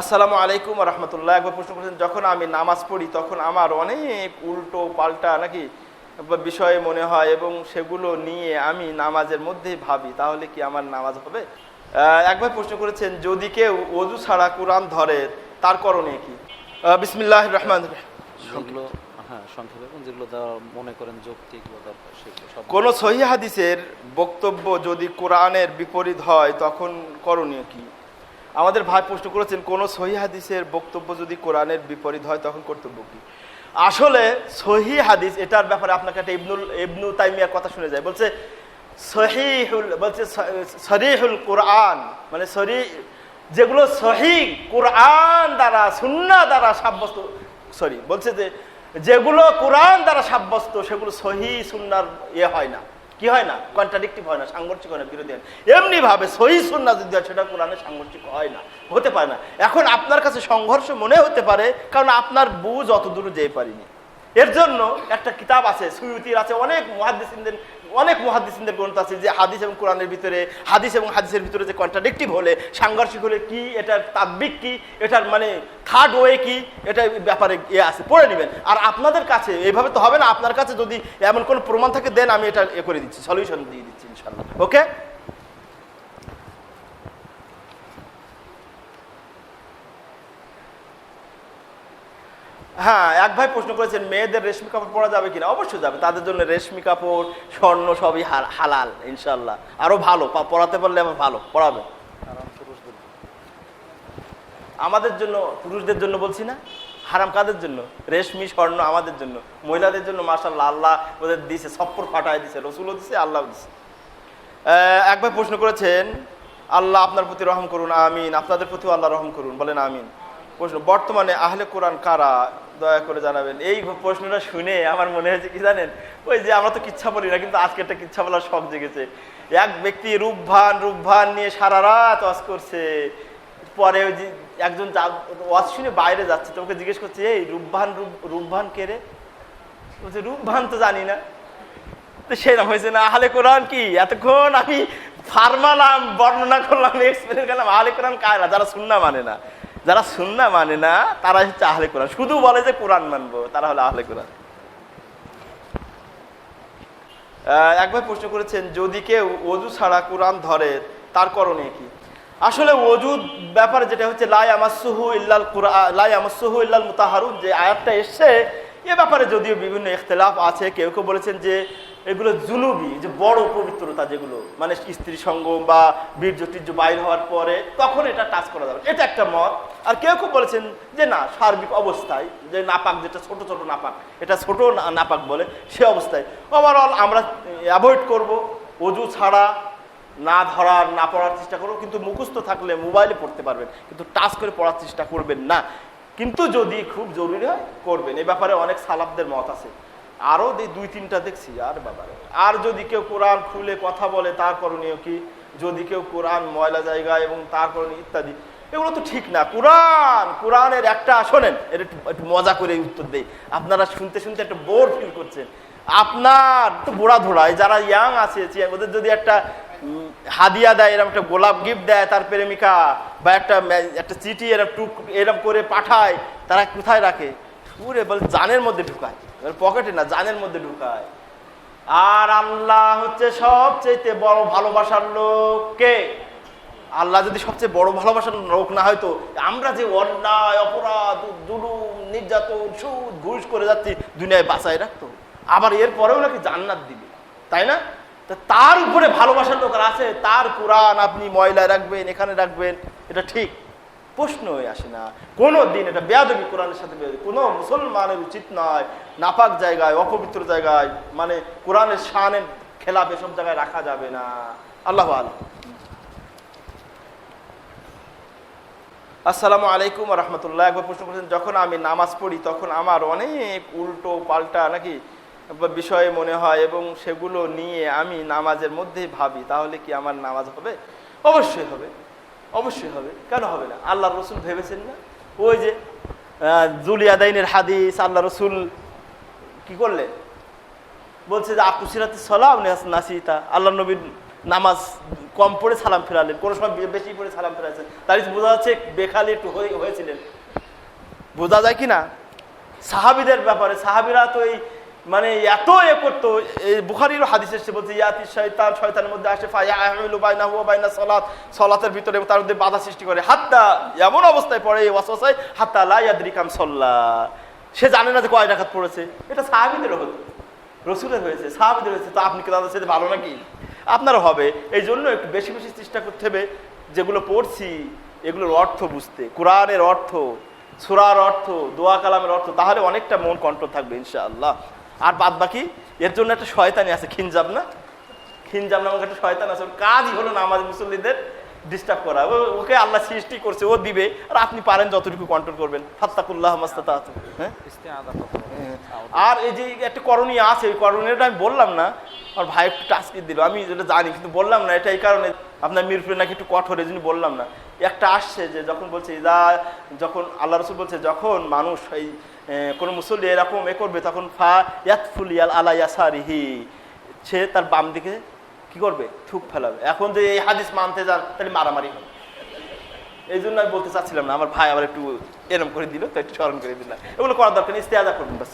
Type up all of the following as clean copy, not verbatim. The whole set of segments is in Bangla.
আসসালামু আলাইকুম ওয়া রাহমাতুল্লাহ। একবার প্রশ্ন করেছেন, যখন আমি নামাজ পড়ি তখন আমার অনেক উল্টো পাল্টা নাকি বিষয় মনে হয় এবং সেগুলো নিয়ে আমি নামাজের মধ্যেই ভাবি, তাহলে কি আমার নামাজ হবে? একবার প্রশ্ন করেছেন, যদি কেউ ওযু ছাড়া কোরআন ধরে তার করণীয় কি? বিসমিল্লাহির রহমানির রহিম। কোন সহিহ হাদিসের বক্তব্য যদি কোরআনের বিপরীত হয় তখন করণীয় কি? আমাদের ভাই প্রশ্ন করেছেন, কোন সহিহ হাদিসের বক্তব্য যদি কোরআনের বিপরীত হয় তখন কর্তব্য কি? আসলে সহিহ হাদিস এটার ব্যাপারে আপনাকে একটা ইবনু তাইমিয়ার কথা শুনে যায়। বলছে সরিহুল কোরআন, মানে যেগুলো সহিহ কোরআন দ্বারা সুন্নাহ দ্বারা সাব্যস্ত, বলছে যে যেগুলো কোরআন দ্বারা সাব্যস্ত সেগুলো সহিহ সুন্নাহর হয় না, কি হয় না, কন্ট্রাডিক্টিভ হয় না, সাংঘর্ষিক হয় না, বিরোধী হয় না। এমনি ভাবে সহিহ সুন্নাহ যদি হয় সেটা কোরআনের সাংঘর্ষিক হয় না, হতে পারে না। এখন আপনার কাছে সংঘর্ষ মনে হতে পারে, কারণ আপনার বুঝ অত দূর যেতে পারিনি। এর জন্য একটা কিতাব আছে, সুয়ুতির আছে, অনেক মুহাদ্দিসিনদের গ্রন্থ আছে যে হাদিস এবং কোরআনের ভিতরে, হাদিস এবং হাদিসের ভিতরে যে কন্ট্রাডিক্টিভ হলে, সাংঘর্ষিক হলে কি, এটার তাদবিক কি, এটার মানে থার্ড ওয়ে কি, এটার ব্যাপারে আছে, পড়ে নেবেন। আর আপনাদের কাছে এইভাবে তো হবে না, আপনার কাছে যদি এমন কোনো প্রমাণ থাকে দেন, আমি এটা করে দিচ্ছি, সলিউশন দিয়ে দিচ্ছি ইনশাআল্লাহ। ওকে, হ্যাঁ, এক ভাই প্রশ্ন করেছেন, মেয়েদের রেশমি কাপড় পরা যাবে কিনা? অবশ্যই যাবে, তাদের জন্য রেশমি কাপড়, স্বর্ণ সবই হালাল ইনশাল্লাহ। আরো ভালো পরাতে পারলে আবার ভালো পরাবে। আমাদের জন্য, পুরুষদের জন্য বলছি না, হারাম কাদের জন্য? রেশমি স্বর্ণ আমাদের জন্য, মহিলাদের জন্য মাশাআল্লাহ আল্লাহ ওদের দিছে, সপ্পর ফাটায় দিছে, রসুলও দিছে, আল্লাহ দিছে। এক ভাই প্রশ্ন করেছেন, আল্লাহ আপনার প্রতি রহম করুন, আমিন। আপনাদের প্রতিও আল্লাহ রহম করুন, বলেন আমিন। প্রশ্ন, বর্তমানে আহলে কোরআন কারা, দয়া করে জানাবেন। এই প্রশ্নটা শুনে আমার মনে হয়েছে কি জানেন, ওই যে আমরা তো কিচ্ছা বলি না, কিন্তু আজকে একটা কিচ্ছা বলার শখ জেগেছে। এক ব্যক্তি রূপভান নিয়ে সারা রাত ওয়াজ করছে। পরে ওই যে একজন ওয়াজ শুনে বাইরে যাচ্ছে, তো ওকে জিজ্ঞেস করছে, এই রূপভান কে রে? বলছে রূপভান তো জানি না। তো সেরকম হয়েছে না, আহলে কোরআন কি? এতক্ষণ আমি ফার্মালাম, বর্ণনা করলাম, এক্সপ্লেন করলাম, আহলে কোরআন কারা? যারা সুন্নাহ মানে না, যারা সুন্নাহ মানে না তারা হচ্ছে আহলে কোরআন। শুধু বলে যে কোরআন মানবো, তারা হলো আহলে কোরআন। একবার প্রশ্ন করেছেন, যদি কেউ ওযু ছাড়া কোরআন ধরে তার করণীয় কি? আসলে ওযুর ব্যাপারে যেটা হচ্ছে লা ইয়ামাসসুহু ইল্লাল মুতাহহারুন, যে আয়াতটা এসছে, এ ব্যাপারে যদিও বিভিন্ন ইখতিলাফ আছে। কেউ কেউ বলেছেন যে এগুলো জুনুবি, যে বড় পবিত্রতা, যেগুলো মানে স্ত্রী সঙ্গ বা বীর্য টির্য বাইর হওয়ার পরে তখন এটা টাচ করা যাবে, এটা একটা মত। আর কেউ কেউ বলেছেন যে না, সার্বিক অবস্থায়, যে নাপাক, যেটা ছোট ছোট নাপাক, এটা ছোট নাপাক বলে, সে অবস্থায় ওভারঅল আমরা অ্যাভয়েড করব, ওযু ছাড়া না ধরার, না পড়ার চেষ্টা করবো। কিন্তু মুখস্থ থাকলে মোবাইলে পড়তে পারবেন, কিন্তু টাচ করে পড়ার চেষ্টা করবেন না। কিন্তু যদি খুব জরুরি হয় করবেন, এই ব্যাপারে অনেক সালাফদের মত আছে। আরো দুই তিনটা দেখছি, আর বাবারে। আর যদি কেউ কোরআন খুলে কথা বলে তার করণীয় কি? যদি কেউ কোরআন ময়লা জায়গা এবং তার করণীয় ইত্যাদি, এগুলো তো ঠিক না। কোরআনের একটা, শোনেন, এটা একটু মজা করে উত্তর দেই, আপনারা শুনতে শুনতে একটা বোর ফিল করছেন। আপনার তো বুড়া ধোড়ায় যারা ইয়াং আছে, ওদের যদি একটা হাদিয়া দেয়, এরকম একটা গোলাপ গিফট দেয় তার প্রেমিকা, বা একটা চিঠি এরকম করে পাঠায়, তারা কোথায় রাখে? পুরে বলে জানের মধ্যে ঢুকায়, পকেটে না, জানের মধ্যে ঢুকায়। আর আল্লাহ হচ্ছে সবচেয়ে বড় ভালোবাসার লোক। কে? আল্লাহ যদি সবচেয়ে বড় ভালোবাসার লোক না হয়তো, আমরা যে অন্যায়, অপরাধ, জুলুম, নির্যাতন, সুদ, ঘুষ করে যাচ্ছি, দুনিয়ায় বাঁচায় রাখতো, আবার এরপরেও নাকি জান্নাত দিবে, তাই না? তার উপরে ভালোবাসার লোক আছে, তার কোরআন আপনি ময়লায় রাখবেন, এখানে রাখবেন, এটা ঠিক প্রশ্ন হয়ে আসে না কোনো দিন। এটা বেয়াদবি, কোরআনের সাথে বেয়াদবি। কোনো মুসলমানের উচিত নয় নাপাক জায়গায়, অপবিত্র জায়গায়, মানে কোরআনের শানের খেলাফ এসব জায়গায় রাখা যাবে না। আল্লাহু আ'লাম। আসসালামু আলাইকুম ওয়া রাহমাতুল্লাহ। একবার প্রশ্ন করেছেন, যখন আমি নামাজ পড়ি তখন আমার অনেক উল্টো পাল্টা নাকি বিষয় মনে হয় এবং সেগুলো নিয়ে আমি নামাজের মধ্যেই ভাবি, তাহলে কি আমার নামাজ হবে? অবশ্যই হবে, অবশ্যই হবে, কেন হবে না? আল্লাহ রসুল ভেবেছেন না? ওই যে জুলিয়াদাইনের হাদিস, আল্লাহ রসুল কি করলেন? বলছে যে আকুসিরাতি সালাম নাসিতা, আল্লাহ নবীর নামাজ কম পড়ে সালাম ফেরালেন, কোনো সময় বেশি পড়ে সালাম ফেরাচ্ছেন, তার বোঝা যাচ্ছে বেখালি একটু হয়েছিলেন। বোঝা যায় কি না? সাহাবিদের ব্যাপারে, সাহাবিরা তো এই মানে এত করতো, এই বুখারীর হাদিস এসেছে বলছে ইয়াতি শয়তান, শয়তানের মধ্যে আসে ফায়াহমিলু বাইনাহু ওয়া বাইনা সালাত, সালাতের ভিতরে তার মধ্যে বাধা সৃষ্টি করে, হাত্তা এমন অবস্থায় পড়ে এই ওয়াসওয়াসায় হাত্তা লা ইয়াদরি কাম সাল্লা, সে জানে না যে কয় রাকাত পড়েছে। এটা সাহাবীদের হতো, রাসূলের হয়েছে, সাহাবীদের হয়েছে, তো আপনি কি তাদের সাথে ভালো নাকি? আপনারও হবে। এই জন্য একটু বেশি বেশি চেষ্টা করতে হবে যেগুলো পড়ছি এগুলোর অর্থ বুঝতে, কোরআনের অর্থ, সূরার অর্থ, দোয়া কালামের অর্থ, তাহলে অনেকটা মন কন্ট্রোল থাকবে ইনশাআল্লাহ। আর বাদ বাকি এর জন্য একটা শয়তানি আছে, খিনজাব নামক একটা শয়তান আছে, কাজই হলো না আমাদের মুসল্লিদের ডিস্টার্ব করা। ওকে আল্লাহ সৃষ্টি করছে, ও দিবে, আর আপনি পারেন যতটুকু কন্ট্রোল করবেন। ফাত্তাকুল্লাহ মাস্তাতাতু। হ্যাঁ, আর এই যে একটা করণীয় আছে, ওই করণীয়টা আমি বললাম না, আমার ভাই একটু টাস্কি দিল, আমি যেটা জানি কিন্তু বললাম না, এটা এই কারণে আপনার মিরপুরে নাকি একটু কঠোর, এই জন্য বললাম না। একটা আসছে যে যখন বলছে যখন আল্লাহ রসুল বলছে যখন মানুষ এই কোনো মুসল্লি এরকম করবে, তখন ফা ইয়াতফুলিয়াল আলা ইয়াসারিহি, সে তার বাম দিকে কি করবে, থুক ফেলাবে। এখন যে এই হাদিস মানতে যান তাহলে মারামারি হবে, এই জন্য আমি বলতে চাচ্ছিলাম না। আমার ভাই আবার একটু এরম করে দিল, তো একটু স্মরণ করে দিলাম। এগুলো করার দরকার নেই, ইস্তেআজা করবেন বাস।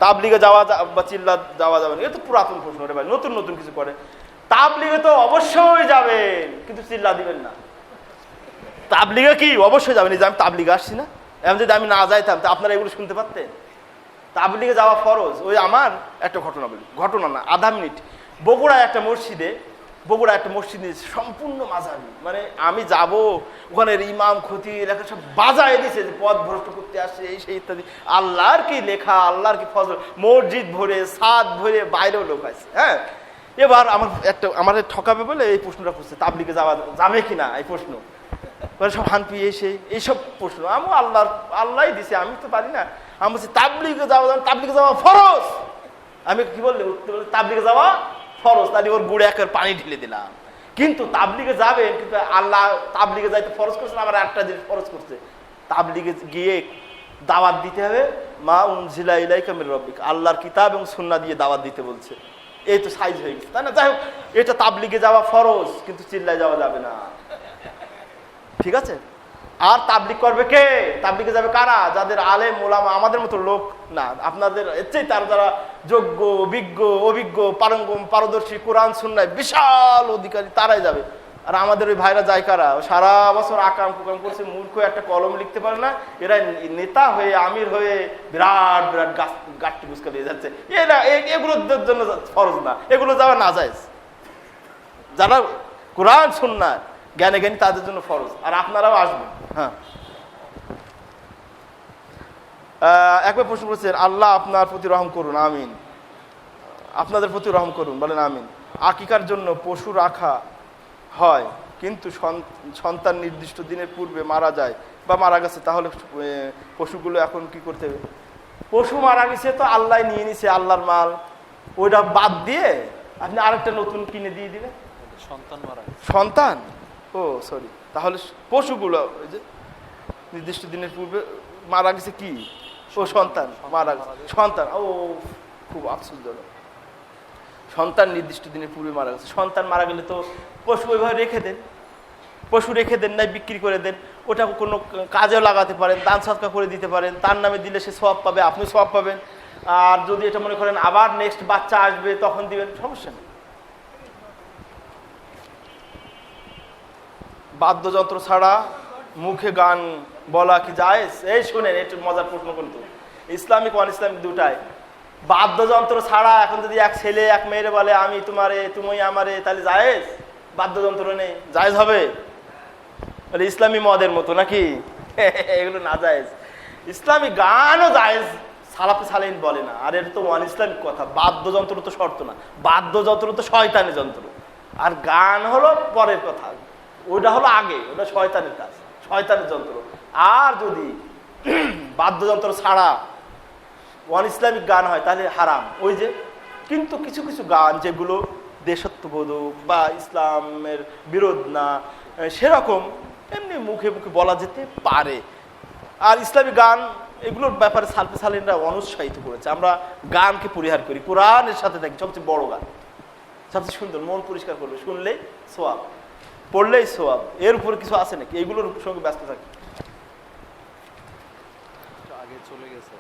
তাবলিগে যাওয়া বা চিল্লা যাওয়া যাবে না, এটা তো পুরাতন প্রশ্ন রে ভাই, নতুন নতুন কিছু করে। তাবলিগে তো অবশ্যই যাবেন, কিন্তু চিল্লা দিবেন না। তাবলিগে কি অবশ্যই যাবেন, এই যে আমি তাবলিগে আসছি না, এমন যদি আমি না যাইতাম তা আপনারা এগুলো শুনতে পারতেন? তাবলিগে যাওয়া ফরজ। ওই আমার একটা ঘটনা বলি, ঘটনা না, আধা মিনিট। বগুড়ায় একটা মসজিদে সম্পূর্ণ মাঝারি, মানে আমি যাব ওখানে ইমাম খতিব এলাকা সব বাজায় দিছে যে পথ ভ্রষ্ট করতে আসে, এই সেই ইত্যাদি। আল্লাহর কি লেখা, আল্লাহর কি ফজল, মসজিদ ভরে, সাদ ভরে, বাইরেও লোক আছে। হ্যাঁ, এবার আমাদের ঠকাবে বলে এই প্রশ্নটা করছে, তাবলিগে যাবে কিনা এই প্রশ্ন। সব হানপি এসে এইসব প্রশ্ন, আমি আল্লাহ দিছে, আমি তো পারি না। আমি বলছি তাবলিগে যাওয়া ফরজ। আমি কি বললে, তাবলিগে যাওয়া ফরজ, তাহলে ওর গুড়ে একের পানি ঢেলে দিলাম। কিন্তু তাবলিগে যাবেন, কিন্তু আল্লাহ তাবলিগে যাইতে ফরজ করছেন, আমার একটা জিনিস ফরজ করছে, তাবলিগে গিয়ে দাওয়াত দিতে হবে, মা উনজিলা ইলাইকা মির রাব্বিক, আল্লাহর কিতাব এবং সুন্নাহ দিয়ে দাওয়াত দিতে বলছে। এই তো সাইজ হয়ে গেছে, তাই না? যাই হোক, এটা তাবলিগে যাওয়া ফরজ, কিন্তু চিল্লায় যাওয়া যাবে না, ঠিক আছে? আর তাবলিগ করবে কে? তাবলিগে যাবে কারা? যাদের আলেম ওলামা, আমাদের মতো লোক না, আপনাদের এর চেয়ে তার যারা যোগ্য, অভিজ্ঞ, পারঙ্গম, পারদর্শী, কোরআন সুন্নাহয় বিশাল অধিকারী, তারাই যাবে। আর আমাদের ওই ভাইরা যায় কারা? সারা বছর আকাম কুকাম করছে, মূর্খ, একটা কলম লিখতে পারে না, এরা নেতা হয়ে, আমির হয়ে বিরাট বিরাট গাছটি বুঝকা দিয়ে যাচ্ছে। এগুলোর জন্য ফরজ না, এগুলো যাওয়া না যায়। যারা কোরআন সুন্নাহ জ্ঞানী তাদের জন্য ফরজ, আর আপনারাও আসবেন। হ্যাঁ, একবার প্রশ্ন করেছেন, আল্লাহ আপনার প্রতি রহম করুন, আমিন। আপনাদের প্রতি রহম করুন, বলেন আমিন। আকিকার জন্য পশু রাখা হয়, কিন্তু সন্তান নির্দিষ্ট দিনের পূর্বে মারা যায় বা মারা গেছে, তাহলে পশুগুলো এখন কি করতে হবে? পশু মারা গেছে তো আল্লাহ নিয়ে নিছে, আল্লাহর মাল, ওইটা বাদ দিয়ে আপনি আরেকটা নতুন কিনে দিয়ে দিবেন। সন্তান, ও সরি, তাহলে পশুগুলো ওই যে নির্দিষ্ট দিনের পূর্বে মারা গেছে, কি ও সন্তান মারা গেছে, সন্তান, ও খুব আশ্চর্যজনক। সন্তান নির্দিষ্ট দিনের পূর্বে মারা গেছে, সন্তান মারা গেলে তো পশু ওইভাবে রেখে দেন, নাই বিক্রি করে দেন, ওটা কোনো কাজেও লাগাতে পারেন, দান সৎকার করে দিতে পারেন, তার নামে দিলে সে সওয়াব পাবে, আপনি সওয়াব পাবেন। আর যদি এটা মনে করেন আবার নেক্সট বাচ্চা আসবে তখন দিবেন, সমস্যা নেই। বাদ্যযন্ত্র ছাড়া মুখে গান বলা কি জায়েজ? এই শুনেন, একটু মজার প্রশ্ন কিন্তু, ইসলামিক অন ইসলামিক দুটাই। বাদ্যযন্ত্র ছাড়া এখন যদি এক ছেলে এক মেয়েরে বলে আমি তোমারে, তুমি আমারে, তাহলে জায়েজ? বাদ্যযন্ত্র নেই, জায়েজ হবে? ইসলামী মদের মতো নাকি? এগুলো না জায়েজ। ইসলামী গানও জায়েজ, সালাফে সালেহিন বলে না। আর এটা তো অন ইসলামিক কথা, বাদ্যযন্ত্র তো শর্ত না, বাদ্যযন্ত্র তো শয়তানি যন্ত্র, আর গান হলো পরের কথা, ওইটা হলো আগে, ওটা শয়তানের কাজ, শয়তানের যন্ত্র। আর যদি বাদ্যযন্ত্র ছাড়া অন ইসলামিক গান হয় তাহলে হারাম। ওই যে, কিন্তু কিছু কিছু গান যেগুলো দেশত্ববোধক বা ইসলামের বিরোধ না, সেরকম এমনি মুখে মুখে বলা যেতে পারে। আর ইসলামিক গান এগুলোর ব্যাপারে সালফে সালিনরা অনুৎসাহিত করেছে। আমরা গানকে পরিহার করি, কোরআনের সাথে থাকি, সবচেয়ে বড় গান, সবচেয়ে সুন্দর, মন পরিষ্কার করবে, শুনলেই সোয়াব, পড়লেই সোয়াব, এর উপরে কিছু আছে নাকি? এইগুলোর সঙ্গে ব্যস্ত থাকি। আগে চলে গেছে।